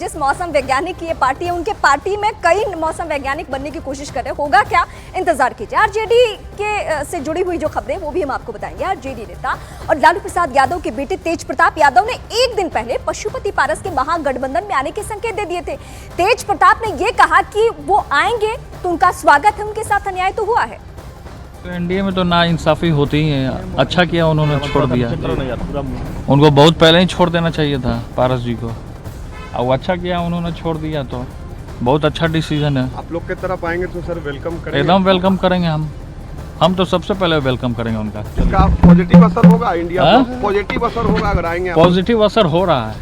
जिस मौसम वैज्ञानिक की ये पार्टी है, उनके पार्टी में कई मौसम वैज्ञानिक बनने की कोशिश कर रहे हैं। होगा क्या, इंतजार कीजिए। आरजेडी के से जुड़ी हुई जो खबरें वो भी हम आपको बताएंगे। आरजेडी नेता और लालू प्रसाद यादव के बेटे तेज प्रताप यादव ने एक दिन पहले पशुपति पारस के महागठबंधन में आने के संकेत दे दिए थे। तेज प्रताप ने ये कहा कि वो आएंगे तो उनका स्वागत है, उनके साथ अन्याय तो हुआ है। तो एनडीए में तो ना इंसाफी होती ही है। अच्छा किया उन्होंने छोड़ दिया, उनको बहुत पहले ही छोड़ देना चाहिए था पारस जी को। अब अच्छा किया उन्होंने छोड़ दिया, तो बहुत अच्छा डिसीजन है। आप लोग की तरफ आएंगे तो सर वेलकम करेंगे? एकदम वेलकम करेंगे हम तो सबसे पहले वेलकम करेंगे उनका। इसका पॉजिटिव असर होगा इंडिया में? पॉजिटिव असर होगा अगर आएंगे? पॉजिटिव असर हो रहा है,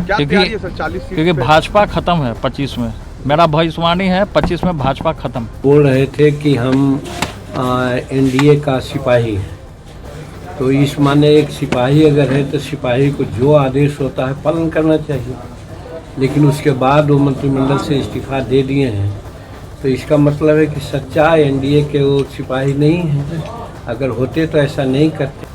क्या तैयारी है सर 40 सीट क्योंकि भाजपा खत्म है 25 में। मेरा भविष्यवाणी है 25 में भाजपा खत्म। बोल रहे थे कि हम एनडीए का सिपाही है, तो इस माने एक सिपाही अगर है तो सिपाही को जो आदेश होता है पालन करना चाहिए, लेकिन उसके बाद वो मंत्रिमंडल से इस्तीफा दे दिए हैं, तो इसका मतलब है कि सच्चा एनडीए के वो सिपाही नहीं है। अगर होते तो ऐसा नहीं करते।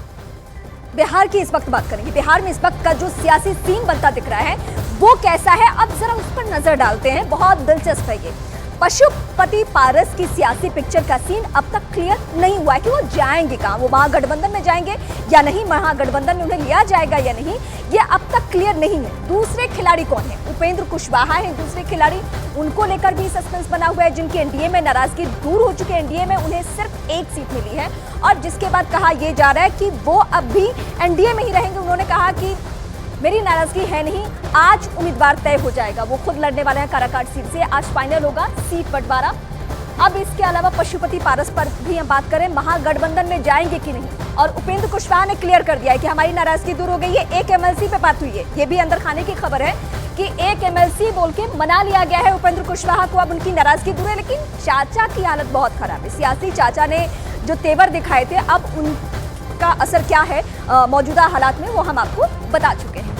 बिहार की इस वक्त बात करेंगे। बिहार में इस वक्त का जो सियासी सीन बनता दिख रहा है वो कैसा है, अब जरा उस पर नजर डालते हैं। बहुत दिलचस्प है ये पशुपति पारस की सियासी पिक्चर का सीन अब तक क्लियर नहीं हुआ है कि वो जाएंगे कहां, वो महागठबंधन में जाएंगे या नहीं, महागठबंधन में उन्हें लिया जाएगा या नहीं, ये अब तक क्लियर नहीं है। दूसरे खिलाड़ी कौन है? उपेंद्र कुशवाहा है दूसरे खिलाड़ी, उनको लेकर भी सस्पेंस बना हुआ है। जिनकी एनडीए में नाराजगी दूर हो चुकी है, एनडीए में उन्हें सिर्फ एक सीट मिली है और जिसके बाद कहा यह जा रहा है कि वो अब भी एनडीए में ही रहेंगे। उन्होंने कहा कि मेरी नाराजगी है नहीं, आज उम्मीदवार तय हो जाएगा। वो खुद लड़ने वाले हैं काराकाट सीट से, आज फाइनल होगा सीट बंटवारा। अब इसके अलावा पशुपति पारस पर भी हम बात करें, महागठबंधन में जाएंगे कि नहीं, और उपेंद्र कुशवाहा ने क्लियर कर दिया है कि हमारी नाराजगी दूर हो गई है। एक एमएलसी पे बात हुई है, ये भी अंदर खाने की खबर है कि एक एमएलसी बोल के मना लिया गया है उपेंद्र कुशवाहा को। अब उनकी नाराजगी दूर है, लेकिन चाचा की हालत बहुत खराब है। सियासी चाचा ने जो तेवर दिखाए थे, अब उनका असर क्या है मौजूदा हालात में, वो हम आपको बता चुके हैं।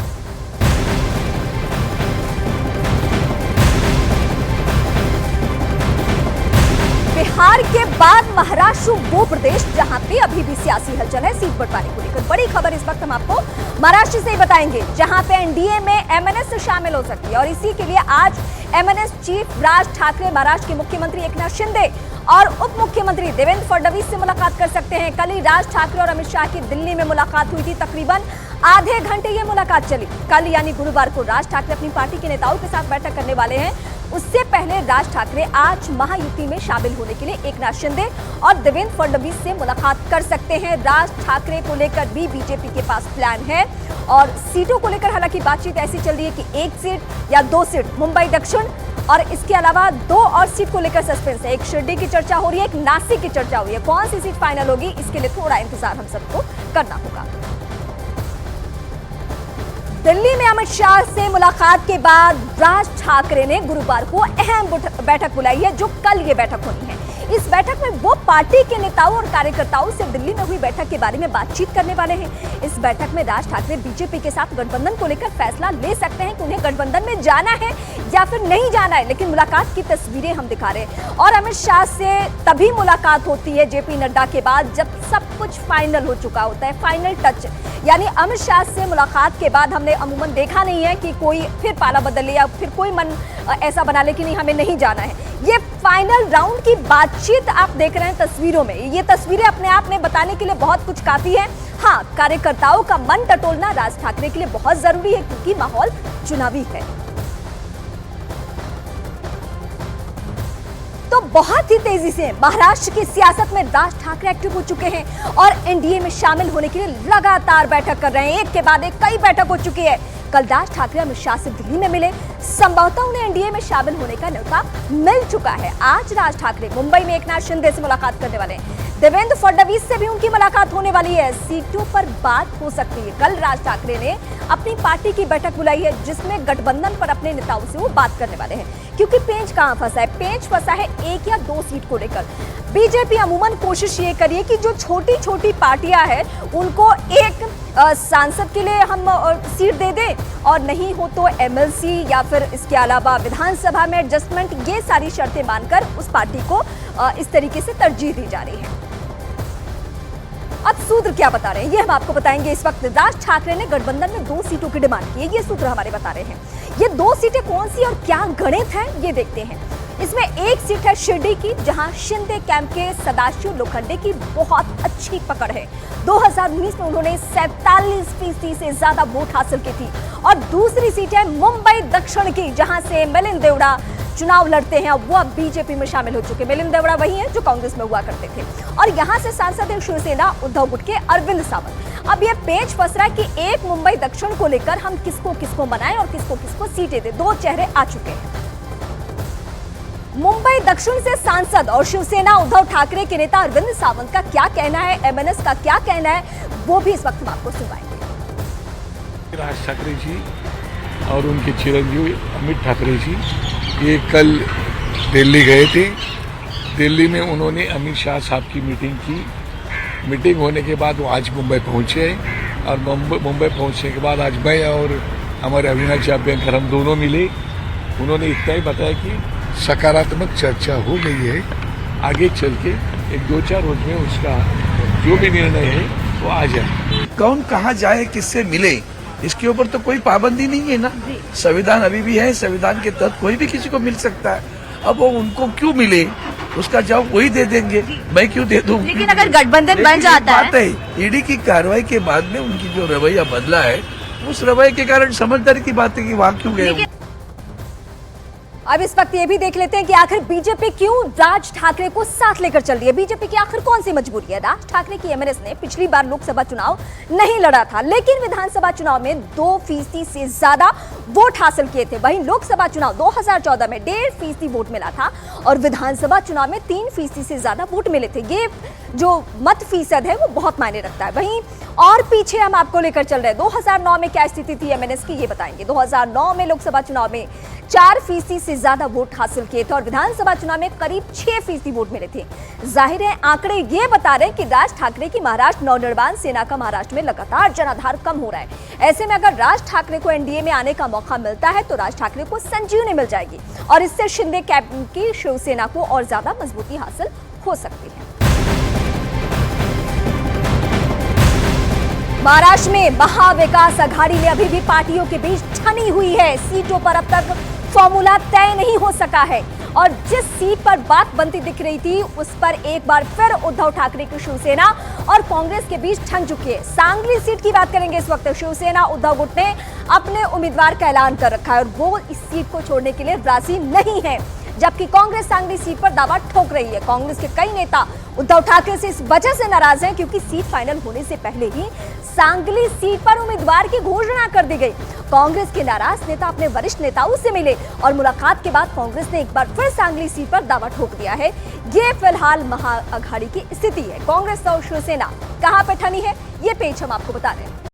बिहार के बाद महाराष्ट्र वो प्रदेश जहां पे अभी भी सियासी हलचल है सीट बंटवारे को लेकर। बड़ी खबर इस वक्त हम आपको महाराष्ट्र से ही बताएंगे, जहां पे एनडीए में एमएनएस शामिल हो सकती है। और इसी के लिए आज एमएनएस चीफ राज ठाकरे महाराष्ट्र के मुख्यमंत्री एकनाथ शिंदे और उप मुख्यमंत्री देवेंद्र फडणवीस से मुलाकात कर सकते हैं। कल ही राज ठाकरे और अमित शाह की दिल्ली में मुलाकात हुई थी, तकरीबन आधे घंटे ये मुलाकात चली। कल यानी गुरुवार को राज ठाकरे अपनी पार्टी के नेताओं के साथ बैठक करने वाले हैं। उससे पहले राज ठाकरे आज महायुति में शामिल होने के लिए एकनाथ शिंदे और देवेंद्र फडणवीस से मुलाकात कर सकते हैं। राज ठाकरे को लेकर भी बीजेपी के पास प्लान है और सीटों को लेकर हालांकि बातचीत ऐसी चल रही है कि एक सीट या दो सीट मुंबई दक्षिण, और इसके अलावा दो और सीट को लेकर सस्पेंस है। एक शिरडी की चर्चा हो रही है, एक नासिक की चर्चा हो रही है। कौन सी सीट फाइनल होगी, इसके लिए थोड़ा इंतजार हम सबको करना होगा। दिल्ली में अमित शाह से मुलाकात के बाद राज ठाकरे ने गुरुवार को अहम बैठक बुलाई है, जो कल ये बैठक होनी है। इस बैठक में वो पार्टी के नेताओं और कार्यकर्ताओं से दिल्ली में हुई बैठक के बारे में बातचीत करने वाले हैं। इस बैठक में राज ठाकरे बीजेपी के साथ गठबंधन को लेकर फैसला ले सकते हैं कि उन्हें गठबंधन में जाना है या फिर नहीं जाना है, लेकिन मुलाकात की तस्वीरें हम दिखा रहे हैं। और अमित शाह से तभी मुलाकात होती है जेपी नड्डा के बाद, जब सब कुछ फाइनल हो चुका होता है, फाइनल टच। यानी अमित शाह से मुलाकात के बाद हमने अमूमन देखा नहीं है कि कोई फिर पाला बदल ले या फिर कोई मन ऐसा बना ले कि नहीं हमें नहीं जाना है। ये फाइनल राउंड की बातचीत आप देख रहे हैं तस्वीरों में। ये तस्वीरें अपने आप में बताने के लिए बहुत कुछ काफी है। हाँ, कार्यकर्ताओं का मन टटोलना राज ठाकरे के लिए बहुत जरूरी है, क्योंकि माहौल चुनावी है। तो बहुत ही तेजी से महाराष्ट्र की सियासत में राज ठाकरे एक्टिव हो चुके हैं और एनडीए में शामिल होने के लिए लगातार बैठक कर रहे हैं। एक के बाद एक कई बैठक हो चुकी है। कल राज ठाकरे अमित शाह से दिल्ली में मिले, संभवतः उन्हें एनडीए में शामिल होने का न्योता मिल चुका है। आज राज ठाकरे मुंबई में एकनाथ शिंदे से मुलाकात करने वाले हैं। देवेंद्र फडणवीस से भी उनकी मुलाकात होने वाली है। सीटों पर बात हो सकती है। कल राज ठाकरे ने अपनी पार्टी की बैठक बुलाई है, जिसमें गठबंधन पर अपने नेताओं से वो बात करने वाले हैं। क्योंकि पेंच कहां फंसा है? पेंच फंसा है एक या दो सीट को लेकर। बीजेपी अमूमन कोशिश ये करिए कि जो छोटी छोटी पार्टियां हैं उनको एक सांसद के लिए हम सीट दे दें, और नहीं हो तो एमएलसी या फिर इसके अलावा विधानसभा में एडजस्टमेंट, ये सारी शर्तें मानकर उस पार्टी को इस तरीके से तरजीह दी जा रही है। अब सूत्र क्या बता रहे हैं ये हम आपको बताएंगे। इस वक्त राज ठाकरे ने गठबंधन में 2 सीटों की डिमांड की है, ये सूत्र हमारे बता रहे हैं। ये 2 सीटें कौन सी और क्या गणित है ये देखते हैं। इसमें एक सीट है शिरडी की, जहां शिंदे कैंप के सदाशिव लोखंडे की बहुत अच्छी पकड़ है। 2019 में उन्होंने 47% से ज्यादा वोट हासिल की थी। और दूसरी सीट है मुंबई दक्षिण की, जहां से मिलिंद देवड़ा चुनाव लड़ते हैं। अब वो अब बीजेपी में शामिल हो चुके। मिलिंद देवड़ा वही हैं जो कांग्रेस में हुआ करते थे। और यहां से सांसद है शिवसेना उद्धव गुट के अरविंद सावंत। अब ये पेच फंस रहा है कि एक मुंबई दक्षिण को लेकर हम किसको किसको बनाएं और किसको किसको सीटें दें। 2 चेहरे आ चुके हैं। मुंबई दक्षिण से सांसद और शिवसेना उद्धव ठाकरे के नेता अरविंद सावंत का क्या कहना है, एमएनएस का क्या कहना है, वो भी इस वक्त हम आपको सुनवाएंगे। राज ठाकरे जी और उनके चिरंजीवी अमित ठाकरे जी ये कल दिल्ली गए थे। दिल्ली में उन्होंने अमित शाह साहब की मीटिंग की। मीटिंग होने के बाद वो आज मुंबई पहुंचे और मुंबई पहुंचने के बाद आज मैं और हमारे अविनाश अभ्यंकर हम दोनों मिले। उन्होंने इतना ही बताया कि सकारात्मक चर्चा हो गई है, आगे चल के 1-2-4 रोज में उसका जो भी निर्णय है वो आ जाए। कौन कहाँ जाए, किससे मिले, इसके ऊपर तो कोई पाबंदी नहीं है ना। संविधान अभी भी है, संविधान के तहत कोई भी किसी को मिल सकता है। अब वो उनको क्यों मिले उसका जवाब वही दे देंगे, मैं क्यों दे दूं। लेकिन अगर गठबंधन बन जाता है, ईडी की कार्रवाई के बाद में उनकी जो रवैया बदला है, उस रवैये के कारण समझदारी की बात है कि वहाँ क्यों गए। अब इस वक्त ये भी देख लेते हैं कि आखिर बीजेपी क्यों राज ठाकरे को साथ लेकर चल रही है। बीजेपी की आखिर कौन सी मजबूरी है। राज ठाकरे की एमएनएस ने पिछली बार लोकसभा चुनाव नहीं लड़ा था, लेकिन विधानसभा चुनाव में 2% से ज्यादा वोट हासिल किए थे। वहीं लोकसभा चुनाव 2014 में 1.5% वोट मिला था और विधानसभा चुनाव में 3% से ज्यादा वोट मिले थे। ये जो मत फीसद है वो बहुत मायने रखता है। वहीं और पीछे हम आपको लेकर चल रहे हैं। 2009 में क्या स्थिति थी एमएनएस की ये बताएंगे। 2009 में लोकसभा चुनाव में 4% से ज्यादा वोट हासिल किए थे और विधानसभा चुनाव में करीब 6% वोट मिले थे। जाहिर है आंकड़े ये बता रहे हैं कि राज ठाकरे की महाराष्ट्र नवनिर्माण सेना का महाराष्ट्र में लगातार जनाधार कम हो रहा है। ऐसे में अगर राज ठाकरे को एनडीए में आने का मौका मिलता है तो राज ठाकरे को संजीवनी मिल जाएगी और इससे शिंदे कैंप की शिवसेना को और ज्यादा मजबूती हासिल हो सकती है। महाराष्ट्र में महाविकास अघाड़ी में अभी भी पार्टियों के बीच ठनी हुई है। सीटों पर अब तक फॉर्मूला तय नहीं हो सका है और जिस सीट पर बात बनती दिख रही थी उस पर एक बार फिर उद्धव ठाकरे की शिवसेना और कांग्रेस के बीच ठन चुकी है। सांगली सीट की बात करेंगे। इस वक्त शिवसेना उद्धव गुट ने अपने उम्मीदवार का ऐलान कर रखा है और वो इस सीट को छोड़ने के लिए राजी नहीं है, जबकि कांग्रेस सांगली सीट पर दावा ठोक रही है। कांग्रेस के कई नेता उद्धव ठाकरे से इस वजह से नाराज हैं क्योंकि सीट फाइनल होने से पहले ही सांगली सीट पर उम्मीदवार की घोषणा कर दी गई। कांग्रेस के नाराज नेता अपने वरिष्ठ नेताओं से मिले और मुलाकात के बाद कांग्रेस ने एक बार फिर सांगली सीट पर दावा ठोक दिया है। ये फिलहाल महाअघाड़ी की स्थिति है। कांग्रेस और शिवसेना कहां पे ठनी है ये पेज हम आपको बता रहे हैं।